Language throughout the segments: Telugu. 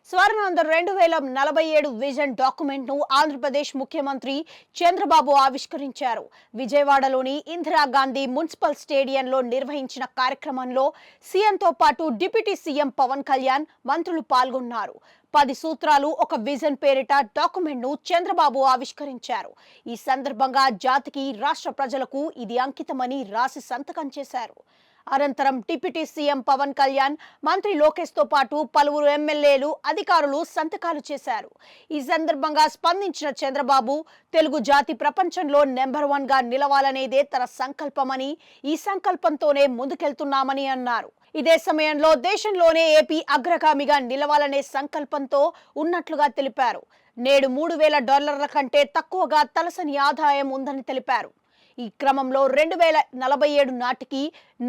స్వర్ణాంధ్ర 2047 విజన్ డాక్యుమెంట్ ను ఆంధ్రప్రదేశ్ ముఖ్యమంత్రి చంద్రబాబు ఆవిష్కరించారు. విజయవాడలోని ఇందిరాగాంధీ మున్సిపల్ స్టేడియంలో నిర్వహించిన కార్యక్రమంలో సీఎంతో పాటు డిప్యూటీ సీఎం పవన్ కళ్యాణ్, మంత్రులు పాల్గొన్నారు. 10 సూత్రాలు ఒక విజన్ పేరిట డాక్యుమెంట్ ను చంద్రబాబు ఆవిష్కరించారు. ఈ సందర్భంగా జాతికి, రాష్ట్ర ప్రజలకు ఇది అంకితమని రాసి సంతకం చేశారు. అనంతరం డిప్యూటీ సీఎం పవన్ కళ్యాణ్, మంత్రి లోకేష్ తో పాటు పలువురు ఎమ్మెల్యేలు, అధికారులు సంతకాలు చేశారు. ఈ సందర్భంగా స్పందించిన చంద్రబాబు, తెలుగు జాతి ప్రపంచంలో నెంబర్ 1 గా నిలవాలనేదే తన సంకల్పమని, ఈ సంకల్పంతోనే ముందుకెళ్తున్నామని అన్నారు. ఇదే సమయంలో దేశంలోనే ఏపీ అగ్రగామిగా నిలవాలనే సంకల్పంతో ఉన్నట్లుగా తెలిపారు. నేడు $3,000 కంటే తక్కువగా తలసరి ఆదాయం ఉందని తెలిపారు. ఈ క్రమంలో 2047 నాటికి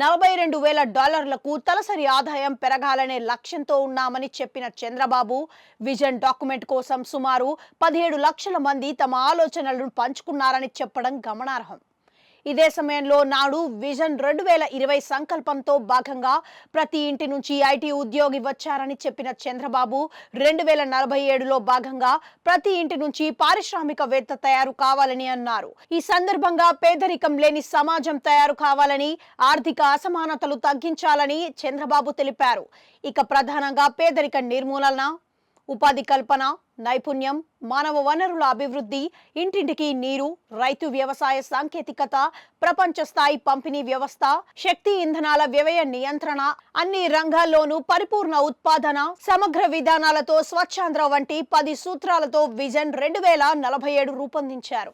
$42,000లకు తలసరి ఆదాయం పెరగాలనే లక్ష్యంతో ఉన్నామని చెప్పిన చంద్రబాబు, విజన్ డాక్యుమెంట్ కోసం సుమారు 17 లక్షల మంది తమ ఆలోచనలను పంచుకున్నారని చెప్పడం గమనార్హం. ఇదే సమయంలో నాడు విజన్ 2020 సంకల్పంతో భాగంగా ప్రతి ఇంటి నుంచి ఐటీ ఉద్యోగి వచ్చారని చెప్పిన చంద్రబాబు, 2047లో భాగంగా ప్రతి ఇంటి నుంచి పారిశ్రామికవేత్త తయారు కావాలని అన్నారు. ఈ సందర్భంగా పేదరికం లేని సమాజం తయారు కావాలని, ఆర్థిక అసమానతలు తగ్గించాలని చంద్రబాబు తెలిపారు. ఇక ప్రధానంగా పేదరిక నిర్మూలన, ఉపాధి కల్పన, నైపుణ్యం, మానవ వనరుల అభివృద్ధి, ఇంటింటికి నీరు, రైతు వ్యవసాయ సాంకేతికత, ప్రపంచ స్థాయి పంపిణీ వ్యవస్థ, శక్తి ఇంధనాల వ్యయ నియంత్రణ, అన్ని రంగాల్లోనూ పరిపూర్ణ ఉత్పాదన, సమగ్ర విధానాలతో స్వచ్ఛాంధ్ర వంటి 10 సూత్రాలతో విజన్ 2047 రూపొందించారు.